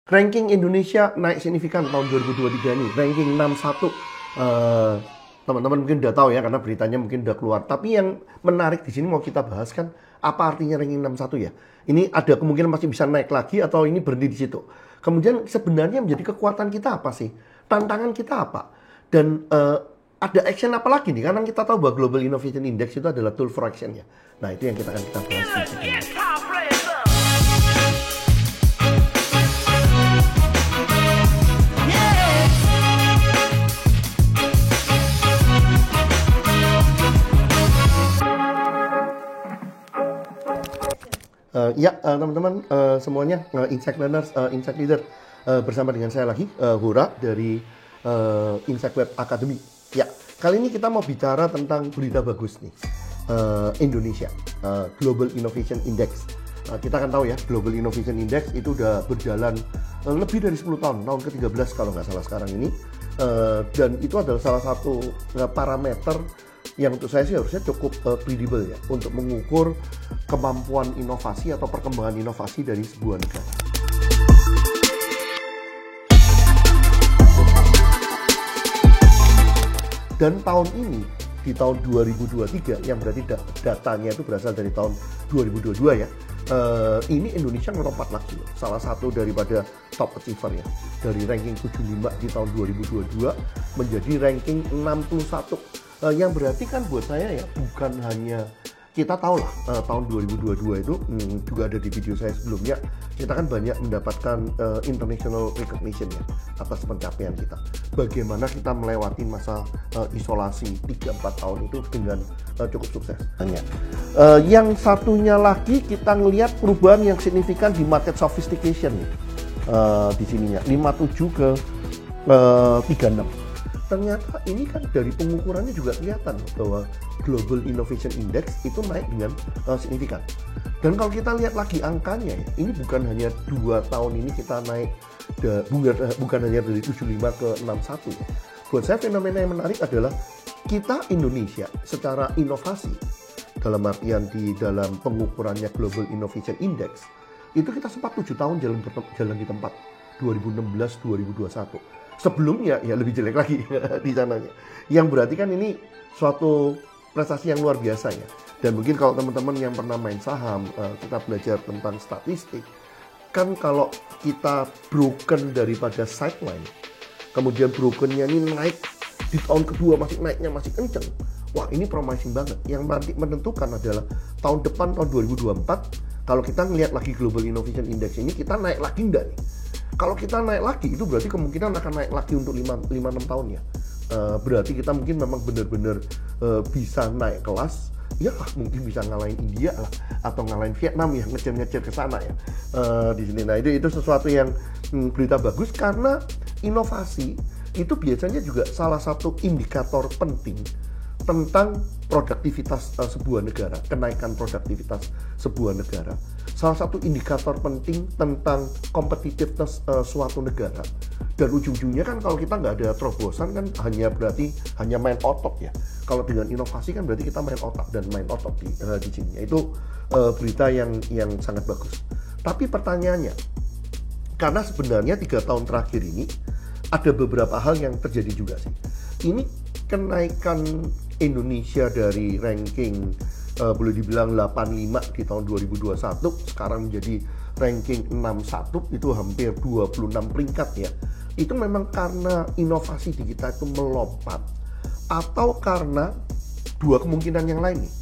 Ranking Indonesia naik signifikan tahun 2023 ini, ranking 61. Teman-teman mungkin udah tahu ya karena beritanya mungkin udah keluar. Tapi yang menarik di sini mau kita bahas kan apa artinya ranking 61 ya? Ini ada kemungkinan masih bisa naik lagi atau ini berhenti di situ. Kemudian sebenarnya menjadi kekuatan kita apa sih? Tantangan kita apa? Dan ada action apa lagi nih? Karena kita tahu bahwa Global Innovation Index itu adalah tool for action ya. Nah itu yang kita akan bahas di sini. Teman-teman semuanya, Insight Learners, Insight Leader, bersama dengan saya lagi, Hura dari Insight Web Academy. Ya, kali ini kita mau bicara tentang berita bagus nih, Indonesia, Global Innovation Index. Kita kan tahu ya, Global Innovation Index itu udah berjalan lebih dari 10 tahun, tahun ke-13 kalau nggak salah sekarang ini. Dan itu adalah salah satu parameter yang untuk saya sih harusnya cukup kredibel ya untuk mengukur kemampuan inovasi atau perkembangan inovasi dari sebuah negara. Dan tahun ini di tahun 2023 yang berarti datanya itu berasal dari tahun 2022 ya. Ini Indonesia ngelompat lagi loh. Salah satu daripada top achiever ya. Dari ranking 75 di tahun 2022 menjadi ranking 61. Yang berarti kan buat saya ya bukan hanya kita tahu lah tahun 2022 itu juga ada di video saya sebelumnya, kita kan banyak mendapatkan international recognition ya atas pencapaian kita. Bagaimana kita melewati masa isolasi 3-4 tahun itu dengan cukup sukses. Yang satunya lagi kita ngelihat perubahan yang signifikan di market sophistication nih, di sininya 57 ke 36. Ternyata ini kan dari pengukurannya juga kelihatan bahwa Global Innovation Index itu naik dengan signifikan. Dan kalau kita lihat lagi angkanya ya, ini bukan hanya 2 tahun ini kita naik, bukan hanya dari 75 ke 61 ya. Buat saya fenomena yang menarik adalah kita Indonesia secara inovasi, dalam artian di dalam pengukurannya Global Innovation Index, itu kita sempat 7 tahun jalan di tempat, 2016-2021. Sebelumnya ya lebih jelek lagi di sananya. Yang berarti kan ini suatu prestasi yang luar biasa ya. Dan mungkin kalau teman-teman yang pernah main saham, kita belajar tentang statistik. Kan kalau kita broken daripada sideline, kemudian brokennya ini naik di tahun kedua naiknya masih kenceng. Wah ini promising banget. Yang nanti menentukan adalah tahun depan, tahun 2024, kalau kita ngelihat lagi Global Innovation Index ini, kita naik lagi enggak nih? Kalau kita naik lagi, itu berarti kemungkinan akan naik lagi untuk 5-6 tahun ya. Berarti kita mungkin memang benar-benar bisa naik kelas. Ya mungkin bisa ngalahin India lah, atau ngalahin Vietnam ya, ngejar-ngejar ke sana ya. Di sini. Nah itu sesuatu yang berita bagus, karena inovasi itu biasanya juga salah satu indikator penting tentang produktivitas sebuah negara, kenaikan produktivitas sebuah negara. Salah satu indikator penting tentang competitiveness suatu negara. Dan ujung-ujungnya kan kalau kita nggak ada terobosan kan berarti hanya main otot ya. Kalau dengan inovasi kan berarti kita main otak dan main otot di sini. Itu berita yang sangat bagus. Tapi pertanyaannya, karena sebenarnya 3 tahun terakhir ini ada beberapa hal yang terjadi juga sih. Ini kenaikan Indonesia dari ranking boleh dibilang 85 di tahun 2021 sekarang menjadi ranking 61, itu hampir 26 peringkat ya. Itu memang karena inovasi di kita itu melompat, atau karena 2 kemungkinan yang lain nih.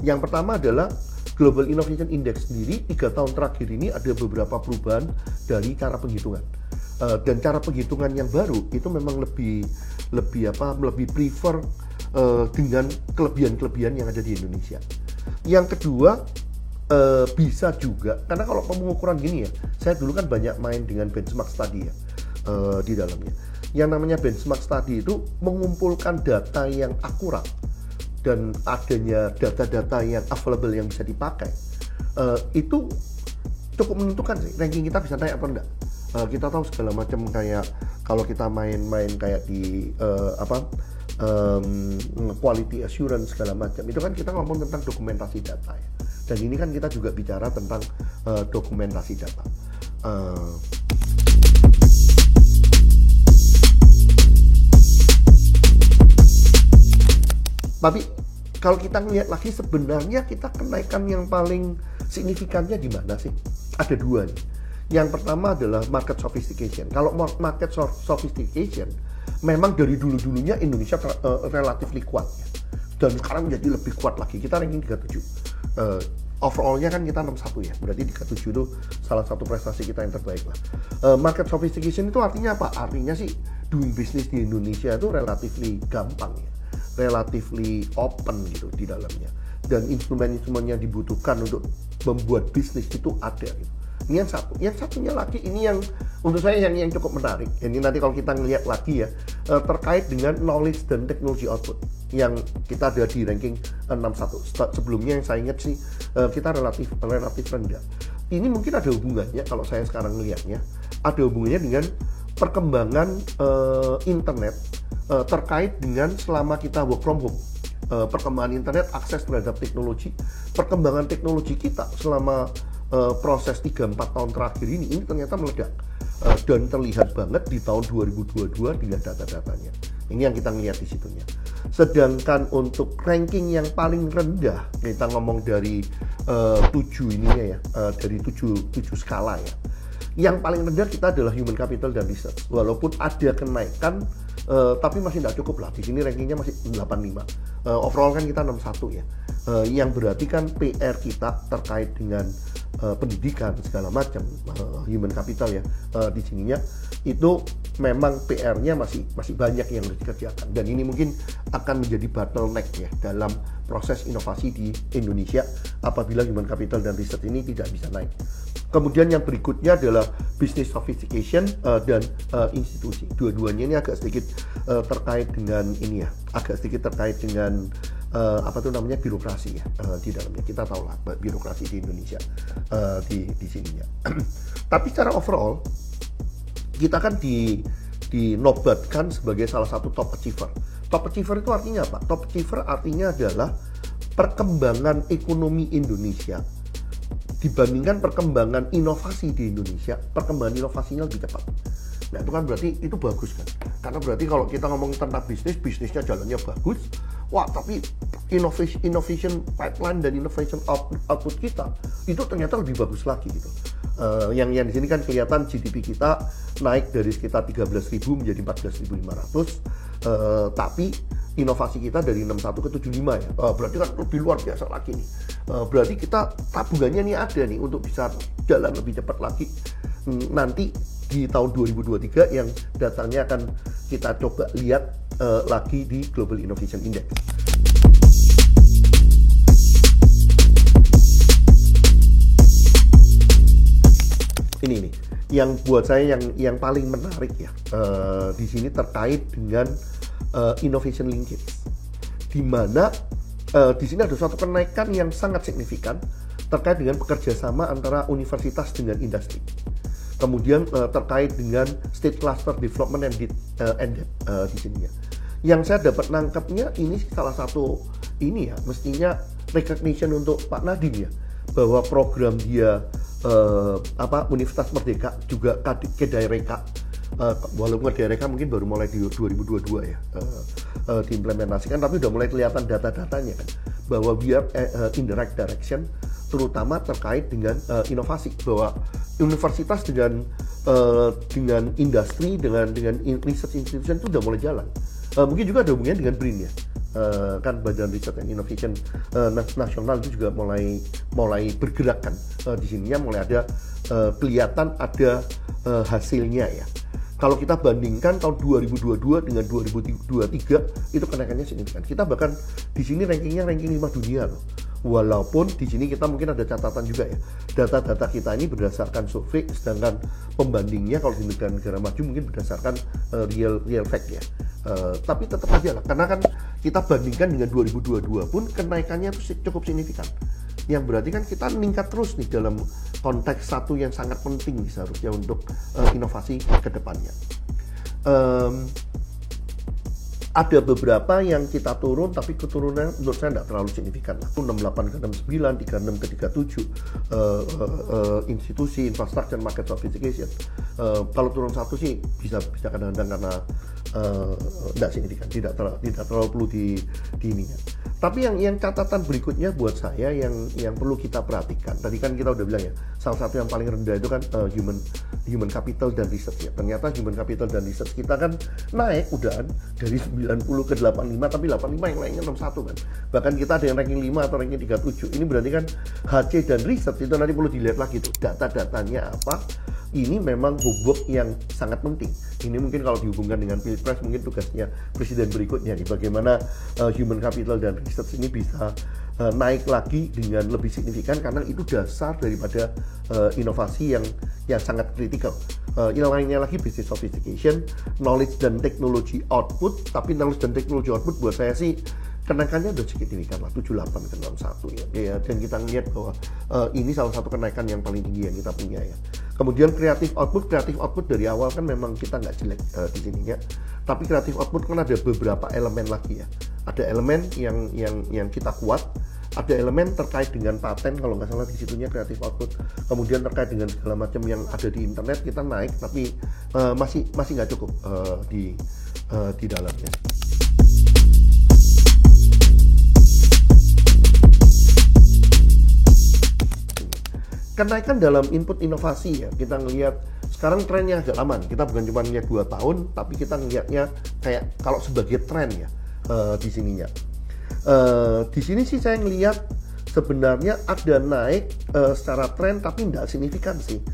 Yang pertama adalah Global Innovation Index sendiri 3 tahun terakhir ini ada beberapa perubahan dari cara penghitungan. Dan cara penghitungan yang baru itu memang lebih prefer dengan kelebihan-kelebihan yang ada di Indonesia. Yang kedua, bisa juga karena kalau pengukuran gini ya, saya dulu kan banyak main dengan benchmark study ya di dalamnya. Yang namanya benchmark study itu mengumpulkan data yang akurat dan adanya data-data yang available yang bisa dipakai, itu cukup menentukan sih ranking kita bisa naik apa enggak. Kita tahu segala macam, kayak kalau kita main-main kayak di quality assurance segala macam, itu kan kita ngomong tentang dokumentasi data ya. Dan ini kan kita juga bicara tentang dokumentasi data. Tapi kalau kita ngelihat lagi sebenarnya kita kenaikan yang paling signifikannya di mana sih? Ada dua nih. Yang pertama adalah market sophistication. Kalau market sophistication memang dari dulu-dulunya Indonesia relatif kuat ya. Dan sekarang menjadi lebih kuat lagi. Kita ranking 37. Overall-nya kan kita 61 ya. Berarti 37 itu salah satu prestasi kita yang terbaik lah. Market sophistication itu artinya apa? Artinya sih doing business di Indonesia itu relatively gampang ya. Relatively open gitu di dalamnya, dan instrumen-instrumen yang dibutuhkan untuk membuat bisnis itu ada gitu. Ini yang satu. Yang satunya lagi ini yang untuk saya yang cukup menarik. Ini nanti kalau kita ngelihat lagi ya, terkait dengan knowledge dan technology output yang kita ada di ranking 61. Sebelumnya yang saya ingat sih kita relatif rendah. Ini mungkin ada hubungannya kalau saya sekarang melihatnya, ada hubungannya dengan perkembangan internet terkait dengan selama kita work from home. Perkembangan internet, akses terhadap teknologi, perkembangan teknologi kita selama proses 3-4 tahun terakhir ini ternyata meledak, dan terlihat banget di tahun 2022 dengan data-datanya. Ini yang kita lihat di situnya. Sedangkan untuk ranking yang paling rendah, kita ngomong dari 7 ininya ya, dari 7 skala ya. Yang paling rendah kita adalah human capital dan research. Walaupun ada kenaikan, tapi masih tidak cukup lah. Di sini rankingnya masih 85. Overall kan kita 61 ya. Yang berarti kan PR kita terkait dengan pendidikan segala macam, human capital ya, di sininya itu memang PR-nya masih banyak yang harus dikerjakan. Dan ini mungkin akan menjadi bottleneck ya dalam proses inovasi di Indonesia apabila human capital dan research ini tidak bisa naik. Kemudian yang berikutnya adalah business sophistication dan institusi. Dua-duanya ini agak sedikit terkait dengan ini ya, agak sedikit terkait dengan birokrasi ya, di dalamnya. Kita tahu lah birokrasi di Indonesia di sininya. Tapi secara overall kita kan dinobatkan sebagai salah satu top achiever. Top achiever itu artinya apa? Top achiever artinya adalah perkembangan ekonomi Indonesia dibandingkan perkembangan inovasi di Indonesia, perkembangan inovasinya lebih cepat. Nah itu kan berarti itu bagus kan, karena berarti kalau kita ngomong tentang bisnisnya jalannya bagus, wah tapi innovation pipeline dan innovation output kita itu ternyata lebih bagus lagi gitu. Yang di sini kan kelihatan GDP kita naik dari sekitar 13.000 menjadi 14.500, tapi inovasi kita dari 61 ke 75 ya. Berarti kan lebih luar biasa lagi nih. Berarti kita tabungannya nih ada nih untuk bisa jalan lebih cepat lagi nanti di tahun 2023 yang datangnya akan kita coba lihat lagi di Global Innovation Index. Ini nih yang buat saya yang paling menarik ya, di sini terkait dengan innovation linkage, di mana di sini ada suatu kenaikan yang sangat signifikan terkait dengan bekerjasama antara universitas dengan industri. Kemudian terkait dengan state cluster development and di sini ya. Yang saya dapat nangkepnya ini salah satu ini ya, mestinya recognition untuk Pak Nadiem ya, bahwa program dia Universitas Merdeka juga Kedaireka, walaupun Kedaireka mungkin baru mulai di 2022 ya diimplementasikan, tapi udah mulai kelihatan data-datanya kan, bahwa we are in the right direction, terutama terkait dengan inovasi, bahwa universitas dengan industri dengan research institution itu udah mulai jalan. Mungkin juga ada hubungannya dengan BRIN ya. Kan Badan Riset and Innovation Nasional itu juga mulai bergerak kan, di sininya mulai ada kelihatan ada hasilnya ya. Kalau kita bandingkan tahun 2022 dengan 2023 itu kenaikannya signifikan. Kita bahkan di sini ranking 5 dunia loh. Walaupun di sini kita mungkin ada catatan juga ya. Data-data kita ini berdasarkan survei, sedangkan pembandingnya kalau di negara-negara maju mungkin berdasarkan real fact ya. Tapi tetap aja lah, karena kan kita bandingkan dengan 2022 pun kenaikannya itu cukup signifikan. Yang berarti kan kita meningkat terus nih dalam konteks satu yang sangat penting seharusnya untuk inovasi ke depannya. Ada beberapa yang kita turun, tapi keturunannya menurut saya tidak terlalu signifikan. 68 ke 69, 36 ke 37, institusi, infrastructure, market sophistication. Kalau turun satu sih bisa kadang-kadang karena tidak signifikan, tidak terlalu perlu di ininya. Tapi yang catatan berikutnya buat saya yang perlu kita perhatikan. Tadi kan kita udah bilang ya, salah satu yang paling rendah itu kan human capital dan research ya. Ternyata human capital dan research kita kan naik udahan dari 90 ke 85, tapi 85 yang lainnya 61 kan. Bahkan kita ada yang ranking 5 atau ranking 37. Ini berarti kan HC dan research itu nanti perlu dilihat lagi tuh data-datanya apa. Ini memang homework yang sangat penting. Ini mungkin kalau dihubungkan dengan Pilpres mungkin tugasnya presiden berikutnya nih, bagaimana human capital dan research ini bisa naik lagi dengan lebih signifikan, karena itu dasar daripada inovasi yang sangat kritikal. Yang lainnya lagi business sophistication, knowledge dan technology output. Tapi knowledge dan technology output buat saya sih kenaikannya udah signifikan lah, 78 ke 61 ya. Dan kita ngeliat bahwa ini salah satu kenaikan yang paling tinggi yang kita punya ya. Kemudian creative output dari awal kan memang kita nggak jelek di sininya. Tapi creative output kan ada beberapa elemen lagi ya. Ada elemen yang kita kuat, ada elemen terkait dengan paten kalau nggak salah di situnya creative output. Kemudian terkait dengan segala macam yang ada di internet kita naik, tapi masih nggak cukup di dalamnya. Kenaikan dalam input inovasi ya, kita ngelihat sekarang trennya agak lama nih. Kita bukan cuma ngelihat 2 tahun, tapi kita ngelihatnya kayak kalau sebagai tren ya di sininya. Di sini sih saya ngelihat sebenarnya ada naik secara tren, tapi tidak signifikan sih.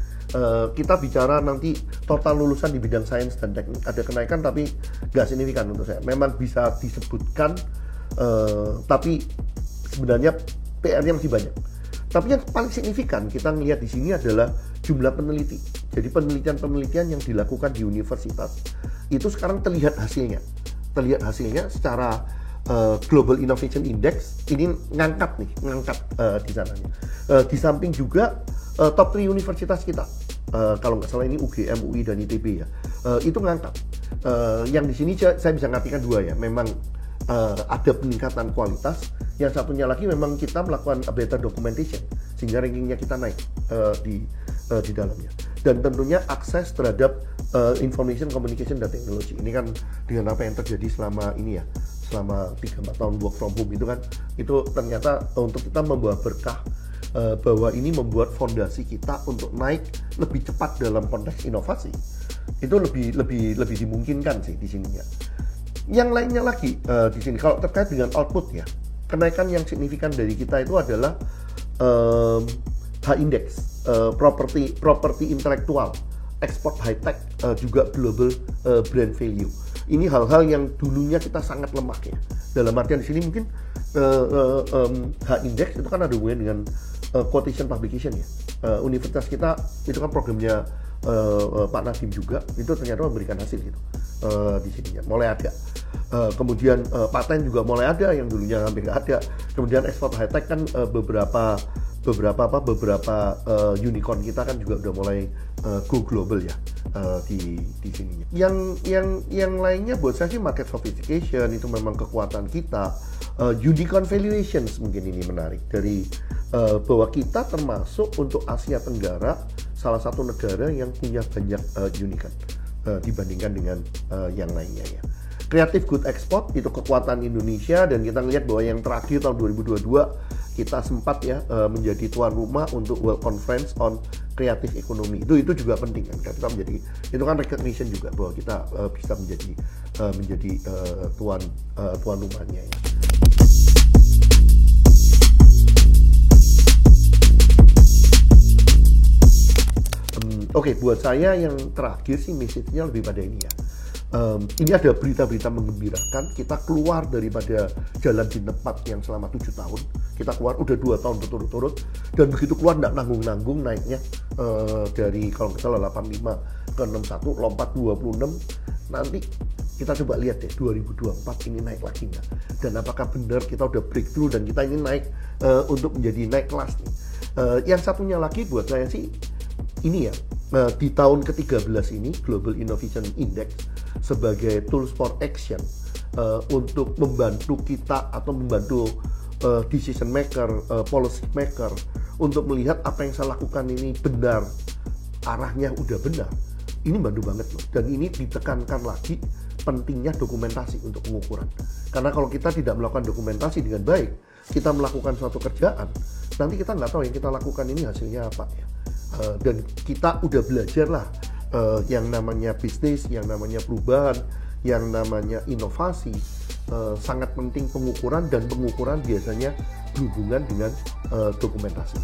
Kita bicara nanti total lulusan di bidang sains dan teknik ada kenaikan, tapi nggak signifikan untuk saya. Memang bisa disebutkan, tapi sebenarnya PR-nya masih banyak. Tapi yang paling signifikan kita ngelihat di sini adalah jumlah peneliti. Jadi penelitian-penelitian yang dilakukan di universitas itu sekarang terlihat hasilnya secara Global Innovation Index ini ngangkat di sananya. Di samping juga top 3 universitas kita, kalau nggak salah ini UGM, UI dan ITB ya, itu ngangkat. Yang di sini saya bisa ngartikan 2 ya, memang ada peningkatan kualitas. Yang satunya lagi memang kita melakukan better documentation sehingga rankingnya kita naik di dalamnya. Dan tentunya akses terhadap information communication dan technology. Ini kan dengan apa yang terjadi selama ini ya, selama 3-4 tahun work from home itu kan, itu ternyata untuk kita membawa berkah bahwa ini membuat fondasi kita untuk naik lebih cepat dalam konteks inovasi. Itu lebih dimungkinkan sih di sininya. Yang lainnya lagi di sini kalau terkait dengan output ya, kenaikan yang signifikan dari kita itu adalah H-index, properti intelektual, ekspor high tech, juga global brand value. Ini hal-hal yang dulunya kita sangat lemah ya. Dalam artian di sini mungkin H-index itu kan ada hubungannya dengan quotation publication ya. Universitas kita itu kan programnya Pak Nadiem juga, itu ternyata memberikan hasil gitu di sininya. Mulai ada. Kemudian paten juga mulai ada yang dulunya hampir nggak ada. Kemudian ekspor high tech kan beberapa unicorn kita kan juga udah mulai go global ya di sininya. Yang lainnya buat saya sih market sophistication itu memang kekuatan kita. Unicorn valuations mungkin ini menarik dari bahwa kita termasuk untuk Asia Tenggara salah satu negara yang punya banyak unicorn dibandingkan dengan yang lainnya ya. Creative Good Export itu kekuatan Indonesia, dan kita lihat bahwa yang terakhir tahun 2022 kita sempat ya menjadi tuan rumah untuk World Conference on Creative Economy. Itu juga penting kan, kita menjadi, itu kan recognition juga bahwa kita bisa menjadi tuan rumahnya ya. Oke, buat saya yang terakhir sih message-nya lebih pada ini ya. Ini ada berita-berita menggembirakan. Kita keluar daripada jalan di tempat yang selama 7 tahun. Kita keluar udah 2 tahun berturut-turut, dan begitu keluar nggak nanggung-nanggung naiknya dari kalau nggak salah 85 ke 61, lompat 26. Nanti kita coba lihat deh 2024 ini naik lagi nggak, dan apakah benar kita udah breakthrough dan kita ini naik untuk menjadi naik kelas nih. Yang satunya lagi buat saya sih ini ya, di tahun ke-13 ini Global Innovation Index sebagai tools for action untuk membantu kita atau membantu decision maker, policy maker untuk melihat apa yang saya lakukan ini benar, arahnya udah benar. Ini bantu banget loh. Dan ini ditekankan lagi pentingnya dokumentasi untuk pengukuran. Karena kalau kita tidak melakukan dokumentasi dengan baik, kita melakukan suatu kerjaan, nanti kita nggak tahu yang kita lakukan ini hasilnya apa ya. Dan kita udah belajar lah yang namanya bisnis, yang namanya perubahan, yang namanya inovasi. Sangat penting pengukuran, dan pengukuran biasanya berhubungan dengan dokumentasi.